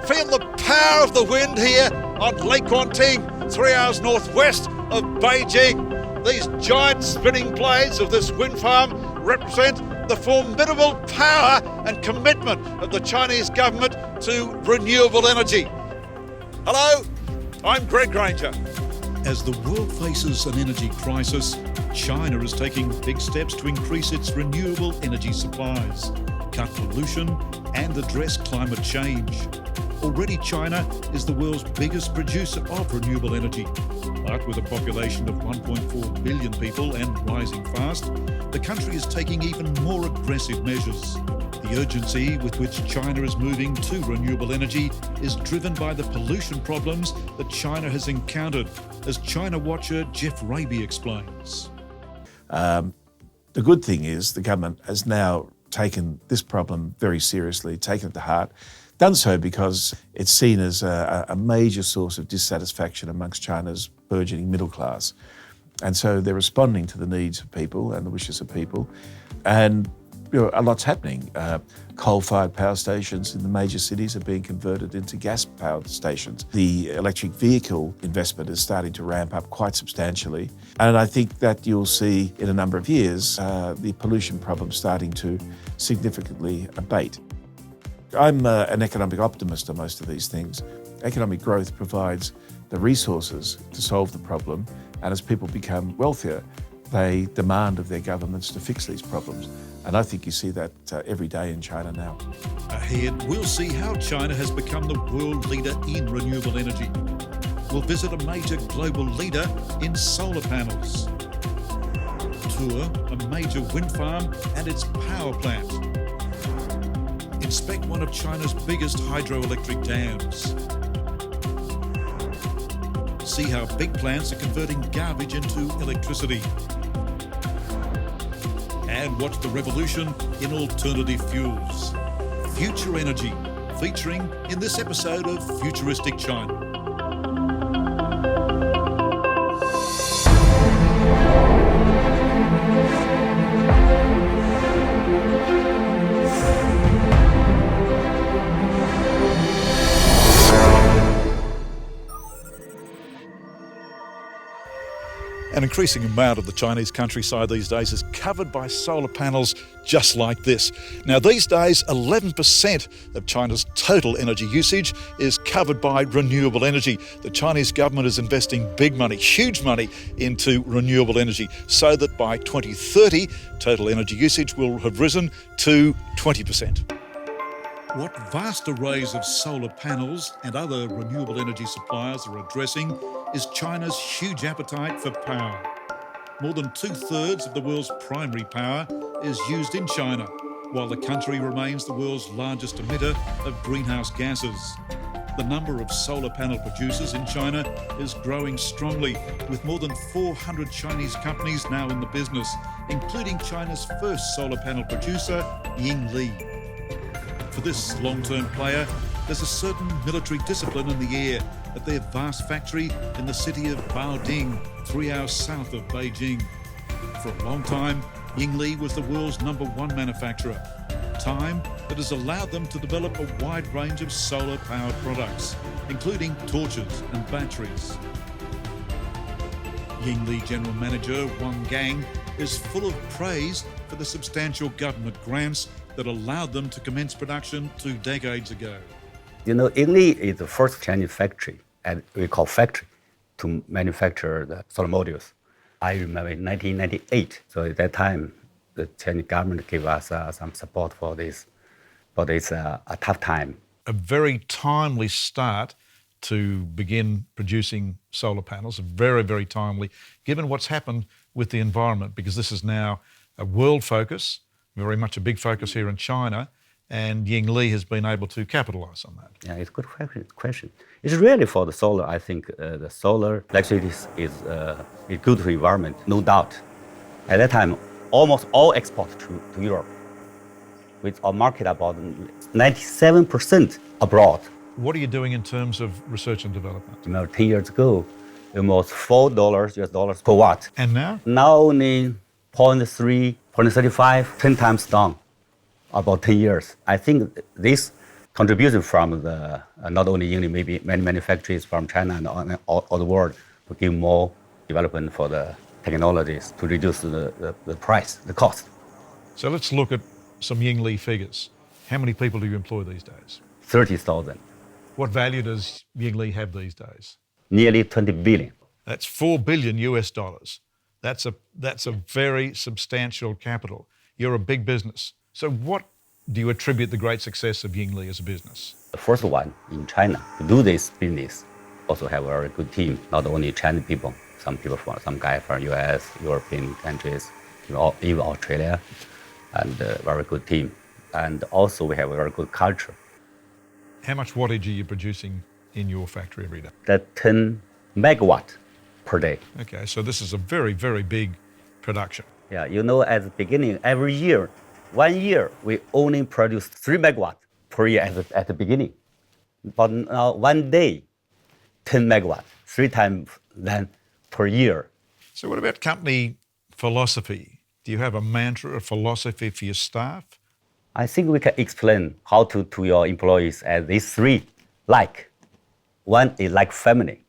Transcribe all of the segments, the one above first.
Feel the power of the wind here on Lake Wanting, 3 hours northwest of Beijing. These giant spinning blades of this wind farm represent the formidable power and commitment of the Chinese government to renewable energy. Hello, I'm Greg Granger. As the world faces an energy crisis, China is taking big steps to increase its renewable energy supplies, cut pollution and address climate change. Already China is the world's biggest producer of renewable energy. But with a population of 1.4 billion people and rising fast, the country is taking even more aggressive measures. The urgency with which China is moving to renewable energy is driven by the pollution problems that China has encountered, as China watcher Jeff Raby explains. The good thing is the government has now taken this problem very seriously, taken it to heart, done so because it's seen as a major source of dissatisfaction amongst China's burgeoning middle class. And so they're responding to the needs of people and the wishes of people. And a lot's happening. Coal-fired power stations in the major cities are being converted into gas-powered stations. The electric vehicle investment is starting to ramp up quite substantially. And I think that you'll see in a number of years the pollution problem starting to significantly abate. I'm an economic optimist on most of these things. Economic growth provides the resources to solve the problem, and as people become wealthier, they demand of their governments to fix these problems. And I think you see that every day in China now. Ahead, we'll see how China has become the world leader in renewable energy. We'll visit a major global leader in solar panels. Tour a major wind farm and its power plant. Inspect one of China's biggest hydroelectric dams. See how big plants are converting garbage into electricity. And watch the revolution in alternative fuels. Future energy, featuring in this episode of Futuristic China. An increasing amount of the Chinese countryside these days is covered by solar panels just like this. Now these days, 11% of China's total energy usage is covered by renewable energy. The Chinese government is investing big money, huge money, into renewable energy so that by 2030, total energy usage will have risen to 20%. What vast arrays of solar panels and other renewable energy suppliers are addressing is China's huge appetite for power. More than 2/3 of the world's primary power is used in China, while the country remains the world's largest emitter of greenhouse gases. The number of solar panel producers in China is growing strongly, with more than 400 Chinese companies now in the business, including China's first solar panel producer, Yingli. For this long-term player, there's a certain military discipline in the air at their vast factory in the city of Baoding, 3 hours south of Beijing. For a long time, Yingli was the world's #1 manufacturer, time that has allowed them to develop a wide range of solar-powered products, including torches and batteries. Yingli General Manager Wang Gang is full of praise for the substantial government grants that allowed them to commence production 2 decades ago. You know, Yingli is the first Chinese factory, and we call factory, to manufacture the solar modules. I remember in 1998, so at that time, the Chinese government gave us some support for this, but it's a tough time. A very timely start to begin producing solar panels, very, very timely, given what's happened with the environment, because this is now a world focus, very much a big focus here in China, and Yingli has been able to capitalise on that. Yeah, it's a good question. It's really for the solar. I think the solar electricity is good for the environment, no doubt. At that time, almost all export to Europe, with a market about 97% abroad. What are you doing in terms of research and development? Remember, 10 years ago, almost $4 US per watt. And now? Now only 0.3, 0.35, 10 times down, about 10 years. I think this contribution from the not only Yingli, maybe many manufacturers from China and all the world to give more development for the technologies to reduce the price, the cost. So let's look at some Yingli figures. How many people do you employ these days? 30,000, What value does Yingli have these days? nearly 20 billion. That's $4 billion US dollars. That's a very substantial capital. You're a big business. So what do you attribute the great success of Yingli as a business? The first one in China to do this business also have a very good team, not only Chinese people, some guy from US, European countries, even Australia, and a very good team. And also we have a very good culture. How much wattage are you producing in your factory every day? That 10 megawatt per day. Okay, so this is a very, very big production. Yeah, at the beginning, every year, 1 year, we only produce 3 megawatt per year at the beginning. But now, one day, 10 megawatt, 3 times then per year. So what about company philosophy? Do you have a mantra, a philosophy for your staff? I think we can explain how to your employees as these 3 like. One is like family,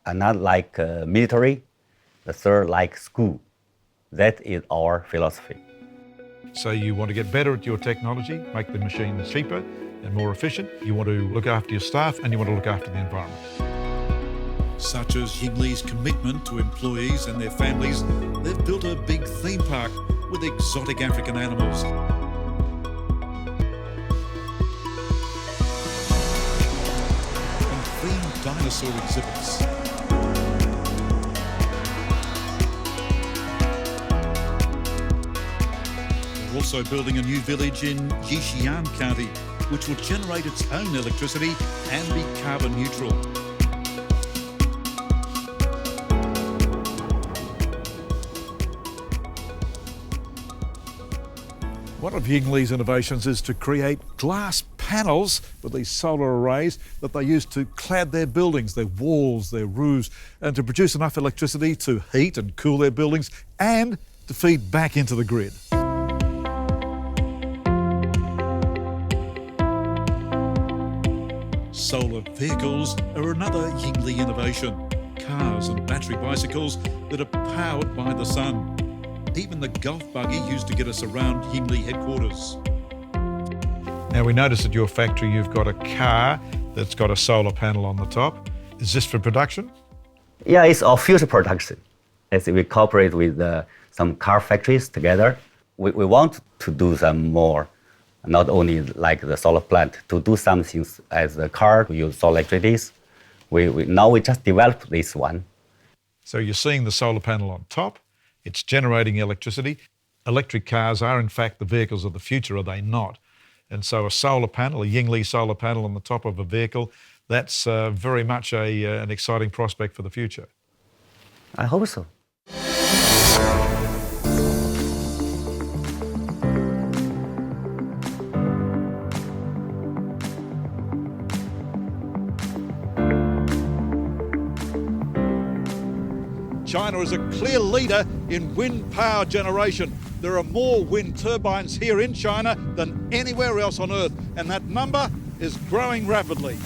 another like military, the third like school. That is our philosophy. So you want to get better at your technology, make the machines cheaper and more efficient. You want to look after your staff and you want to look after the environment. Such as Yingli's commitment to employees and their families, they've built a big theme park with exotic African animals. And themed dinosaur exhibits. They're also building a new village in Yixian County, which will generate its own electricity and be carbon neutral. One of Yingli's innovations is to create glass panels with these solar arrays that they use to clad their buildings, their walls, their roofs, and to produce enough electricity to heat and cool their buildings and to feed back into the grid. Solar vehicles are another Yingli innovation. Cars and battery bicycles that are powered by the sun. Even the golf buggy used to get us around Yingli headquarters. Now we notice at your factory you've got a car that's got a solar panel on the top. Is this for production? Yeah, it's our future production. As we cooperate with some car factories together, we want to do some more, not only like the solar plant, to do some things as a car, to use solar electricity. Now we just developed this one. So you're seeing the solar panel on top. It's generating electricity. Electric cars are, in fact, the vehicles of the future, are they not? And so a solar panel, a Yingli solar panel on the top of a vehicle, that's very much an exciting prospect for the future. I hope so. China is a clear leader in wind power generation. There are more wind turbines here in China than anywhere else on Earth, and that number is growing rapidly.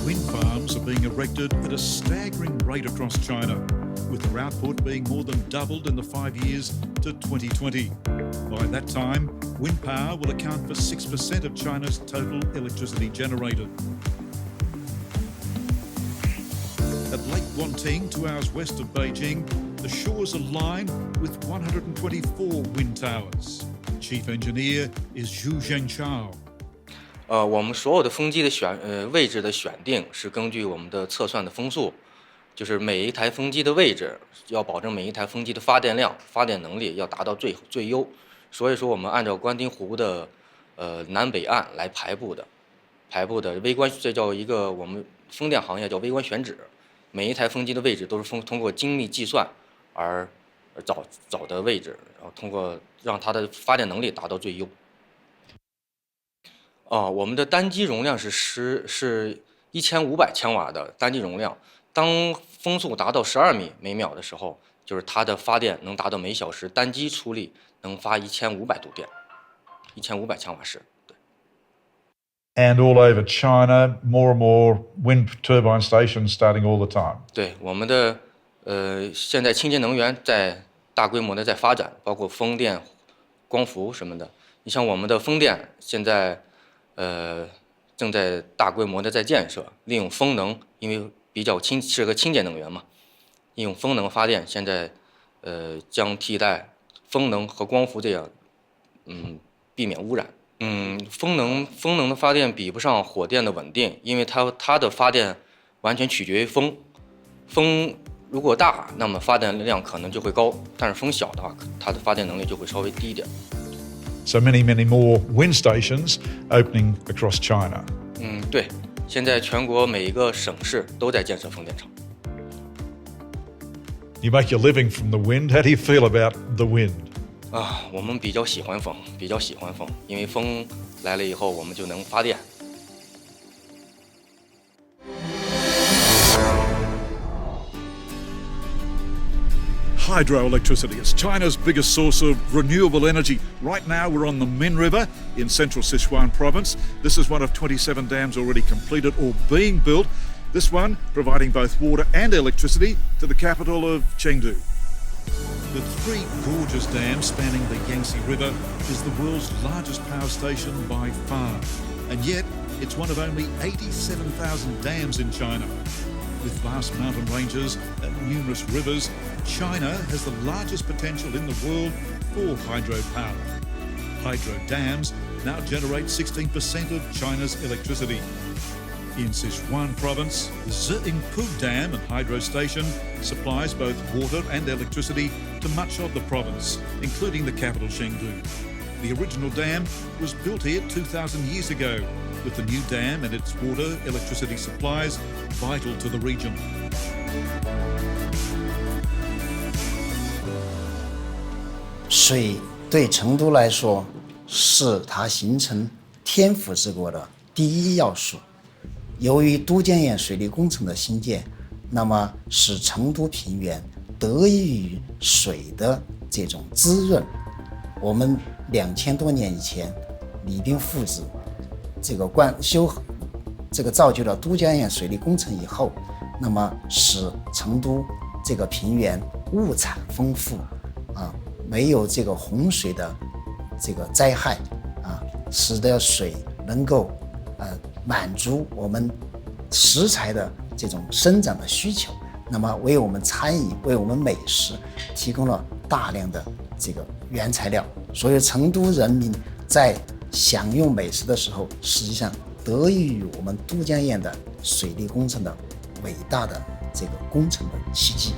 Wind farms are being erected at a staggering rate across China, with their output being more than doubled in the 5 years to 2020. By that time, wind power will account for 6% of China's total electricity generated. At Lake Wanting, 2 hours west of Beijing, the shores are lined with 124 wind towers. Chief engineer is Zhu Zhengchao. 我们所有的风机的位置的选定是根据我们的测算的风速，就是每一台风机的位置要保证每一台风机的发电量、发电能力要达到最优。所以说我们按照关丁湖的南北岸来排布的微观，这叫一个我们风电行业叫微观选址。每一台风机的位置都是通过精密计算而找的位置，然后通过让它的发电能力达到最优。我们的单机容量是1500千瓦的单机容量。当风速达到12米每秒的时候，就是它的发电能达到每小时单机出力能发1500度电，1500千瓦时。And all over China, more and more wind turbine stations starting all the time. 对，我们的现在清洁能源在大规模的在发展，包括风电、光伏什么的。你像我们的风电现在正在大规模的在建设，利用风能，因为比较是个清洁能源嘛，利用风能发电，现在将替代风能和光伏这样，避免污染。风能的发电比不上火电的稳定，因为它的发电完全取决于风。风如果大，那么发电量可能就会高；但是风小的话，它的发电能力就会稍微低一点。So many more wind stations opening across China. 对，现在全国每一个省市都在建设风电场。You make your living from the wind. How do you feel about the wind? 我们比较喜欢风，因为风来了以后，我们就能发电。Hydroelectricity is China's biggest source of renewable energy. Right now we're on the Min River in central Sichuan province. This is one of 27 dams already completed or being built. This one providing both water and electricity to the capital of Chengdu. The three gorges dams spanning the Yangtze River is the world's largest power station by far. And yet it's one of only 87,000 dams in China. With vast mountain ranges and numerous rivers, China has the largest potential in the world for hydropower. Hydro dams now generate 16% of China's electricity. In Sichuan province, the Zhengpu Dam and hydro station supplies both water and electricity to much of the province, including the capital Chengdu. The original dam was built here 2,000 years ago, with the new dam and its water electricity supplies vital to the region. 水对成都来说是它形成天府之国的第一要素。由于都江堰水利工程的兴建，那么使成都平原得益于水的这种滋润。我们2000多年以前，李冰父子这个造就了都江堰水利工程以后，那么使成都这个平原物产丰富没有这个洪水的这个灾害使得水能够满足我们食材的这种生长的需求，那么为我们餐饮、为我们美食提供了大量的这个原材料。所以成都人民在享用美食的时候，实际上得益于我们都江堰的水利工程的伟大的这个工程的奇迹。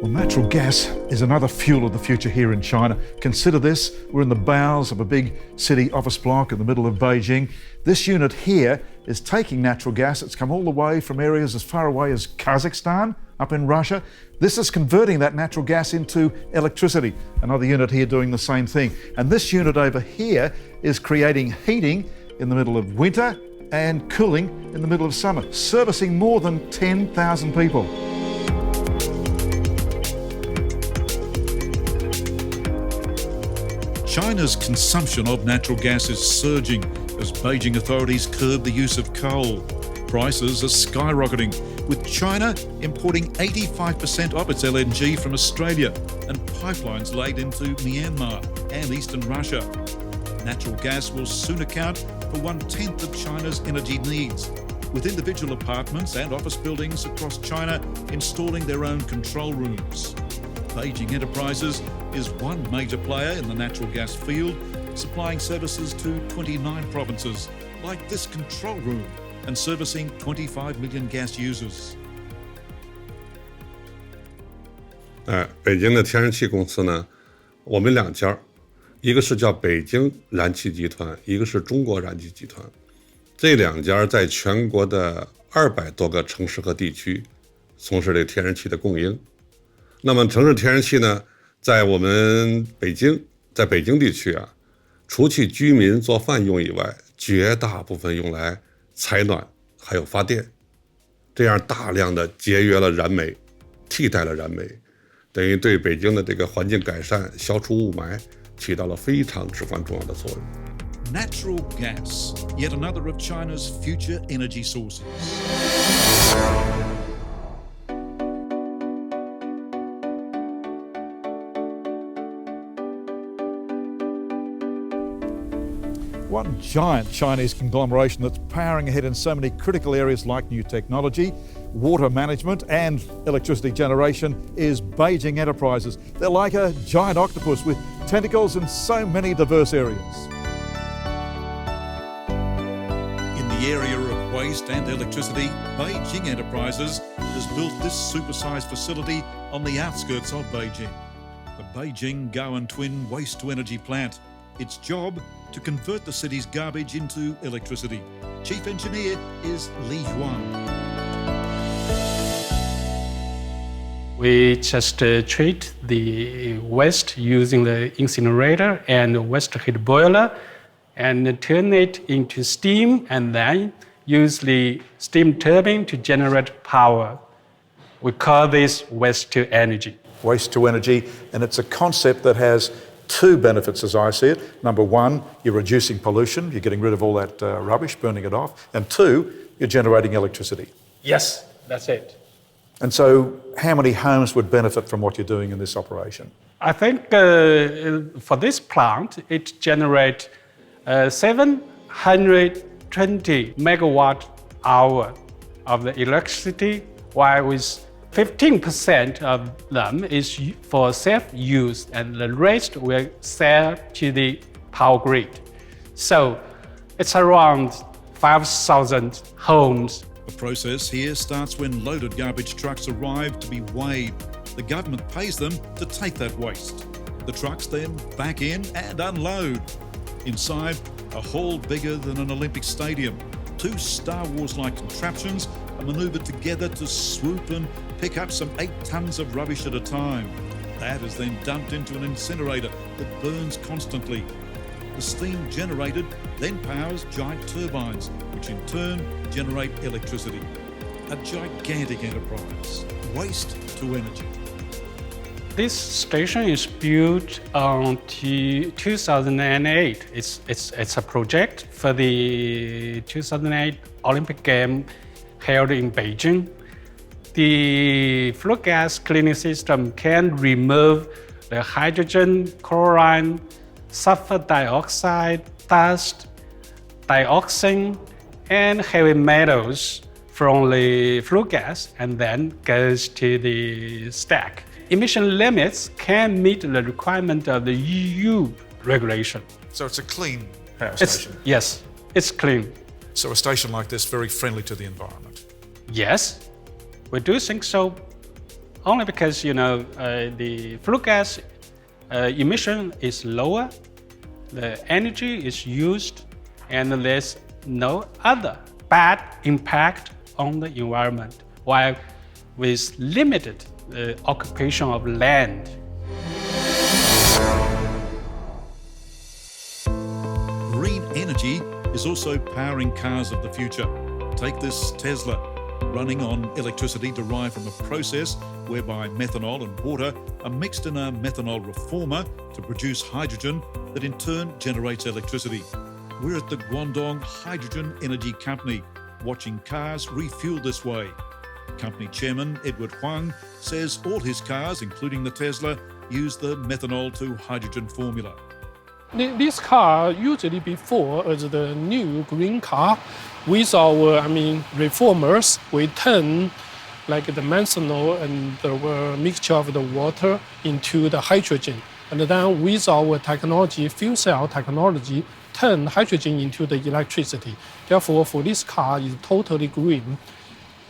Well, natural gas is another fuel of the future here in China. Consider this, we're in the bowels of a big city office block in the middle of Beijing. This unit here is taking natural gas. It's come all the way from areas as far away as Kazakhstan, up in Russia. This is converting that natural gas into electricity. Another unit here doing the same thing. And this unit over here is creating heating in the middle of winter and cooling in the middle of summer, servicing more than 10,000 people. China's consumption of natural gas is surging as Beijing authorities curb the use of coal. Prices are skyrocketing, with China importing 85% of its LNG from Australia and pipelines laid into Myanmar and eastern Russia. Natural gas will soon account for 1/10 of China's energy needs, with individual apartments and office buildings across China installing their own control rooms. Beijing Enterprises is one major player in the natural gas field, supplying services to 29 provinces, like this control room, and servicing 25 million gas users. 北京的天然气公司呢，我们2家，一个是叫北京燃气集团，一个是中国燃气集团。这2家在全国的200多个城市和地区从事这天然气的供应。那么城市天然气呢，在我们在北京地区除去居民做饭用以外，绝大部分用来采暖还有发电，这样大量的节约了燃煤，替代了燃煤，等于对北京的这个环境改善、消除雾霾起到了非常至关重要的作用。Natural gas, yet another of China's future energy sources. One giant Chinese conglomeration that's powering ahead in so many critical areas like new technology, water management and electricity generation is Beijing Enterprises. They're like a giant octopus with tentacles in so many diverse areas. In the area of waste and electricity, Beijing Enterprises has built this supersized facility on the outskirts of Beijing. The Beijing Goan Twin Waste-to-Energy Plant. Its job to convert the city's garbage into electricity. Chief engineer is Li Huang. We just treat the waste using the incinerator and waste heat boiler and turn it into steam and then use the steam turbine to generate power. We call this waste to energy. Waste to energy, and it's a concept that has two benefits as I see it. Number one, you're reducing pollution, you're getting rid of all that rubbish, burning it off. And two, you're generating electricity. Yes, that's it. And so how many homes would benefit from what you're doing in this operation? I think for this plant, it generates 720 megawatt hour of the electricity, while with 15% of them is for self-use and the rest will sell to the power grid. So it's around 5,000 homes. The process here starts when loaded garbage trucks arrive to be weighed. The government pays them to take that waste. The trucks then back in and unload. Inside, a hall bigger than an Olympic stadium. Two Star Wars-like contraptions are manoeuvred together to swoop and pick up some 8 tons of rubbish at a time. That is then dumped into an incinerator that burns constantly. The steam generated then powers giant turbines, which in turn generate electricity. A gigantic enterprise. Waste to energy. This station is built on 2008. It's a project for the 2008 Olympic Games held in Beijing. The flue gas cleaning system can remove the hydrogen, chlorine, sulfur dioxide, dust, dioxin, and heavy metals from the flue gas and then goes to the stack. Emission limits can meet the requirement of the EU regulation. So it's a clean power station? Yes, it's clean. So a station like this very friendly to the environment? Yes, we do think so. Only because, the flue gas emission is lower, the energy is used, and there's no other bad impact on the environment, while with limited occupation of land. Green energy is also powering cars of the future. Take this Tesla, running on electricity derived from a process whereby methanol and water are mixed in a methanol reformer to produce hydrogen that in turn generates electricity. We're at the Guangdong Hydrogen Energy Company, watching cars refuel this way. Company chairman Edward Huang says all his cars, including the Tesla, use the methanol to hydrogen formula. This car usually before as the new green car, with our reformers, we turn like the methanol and the mixture of the water into the hydrogen, and then with our technology, fuel cell technology, turn hydrogen into the electricity. Therefore, for this car is totally green.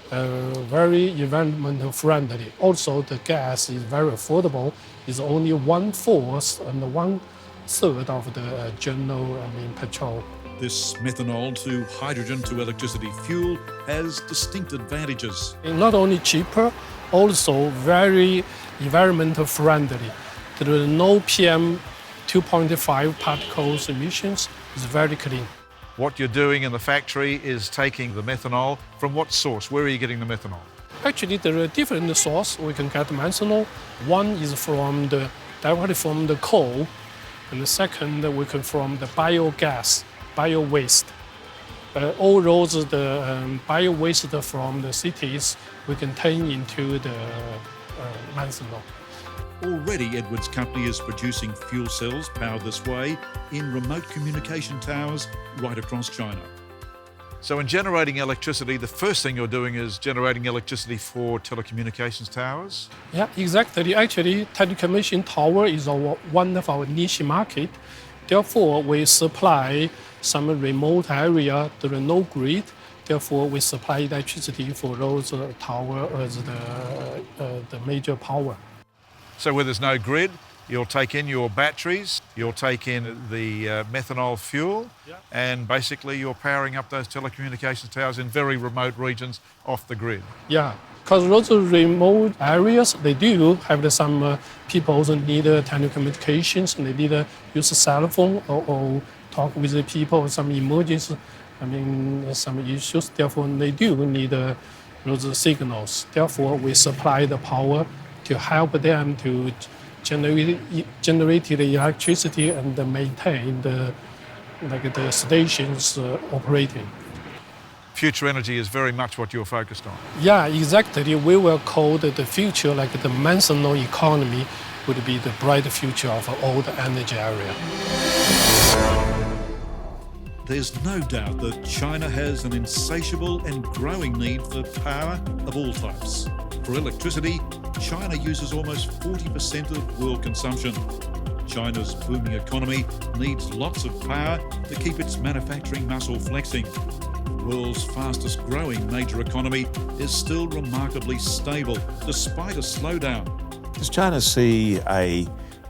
Very environmental friendly. Also, the gas is very affordable. It's only 1/4 and 1/3 of the general petrol. This methanol to hydrogen to electricity fuel has distinct advantages. Not only cheaper, also very environmental friendly. There are no PM 2.5 particles emissions. It's very clean. What you're doing in the factory is taking the methanol from what source? Where are you getting the methanol? Actually, there are different sources we can get methanol. One is directly from the coal, and the second we can from the biogas, bio-waste. All those bio-waste from the cities we can turn into the methanol. Already, Edwards' company is producing fuel cells powered this way in remote communication towers right across China. So in generating electricity, the first thing you're doing is generating electricity for telecommunications towers? Yeah, exactly. Actually, telecommunication tower is one of our niche market. Therefore, we supply some remote area, there are no grid. Therefore, we supply electricity for those tower as the major power. So where there's no grid, you'll take in your batteries, you'll take in the methanol fuel, and basically you're powering up those telecommunications towers in very remote regions off the grid. Yeah, because those remote areas, they do have some people who need telecommunications, and they need to use a cell phone or talk with the people, some emergency, some issues. Therefore, they do need those signals. Therefore, we supply the power to help them to generate the electricity and maintain the stations operating. Future energy is very much what you're focused on. Yeah, exactly. We will call the future like the methanol economy would be the bright future of all the energy area. There's no doubt that China has an insatiable and growing need for power of all types. For electricity, China uses almost 40% of world consumption. China's booming economy needs lots of power to keep its manufacturing muscle flexing. The world's fastest growing major economy is still remarkably stable, despite a slowdown. Does China see a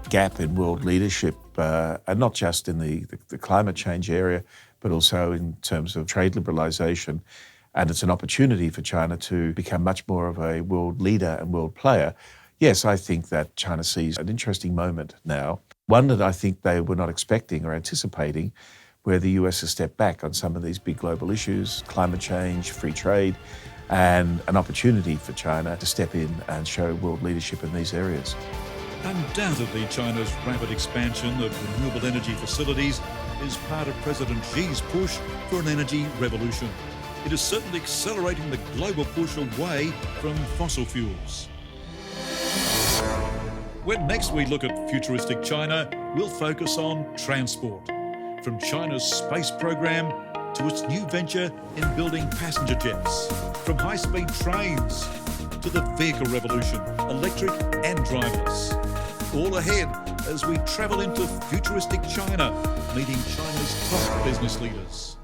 gap in world leadership, and not just in the climate change area, but also in terms of trade liberalisation? And it's an opportunity for China to become much more of a world leader and world player. Yes, I think that China sees an interesting moment now, one that I think they were not expecting or anticipating, where the US has stepped back on some of these big global issues, climate change, free trade, and an opportunity for China to step in and show world leadership in these areas. Undoubtedly, China's rapid expansion of renewable energy facilities is part of President Xi's push for an energy revolution. It is certainly accelerating the global push away from fossil fuels. When next we look at futuristic China, we'll focus on transport. From China's space program to its new venture in building passenger jets. From high-speed trains to the vehicle revolution, electric and driverless. All ahead as we travel into futuristic China, meeting China's top business leaders.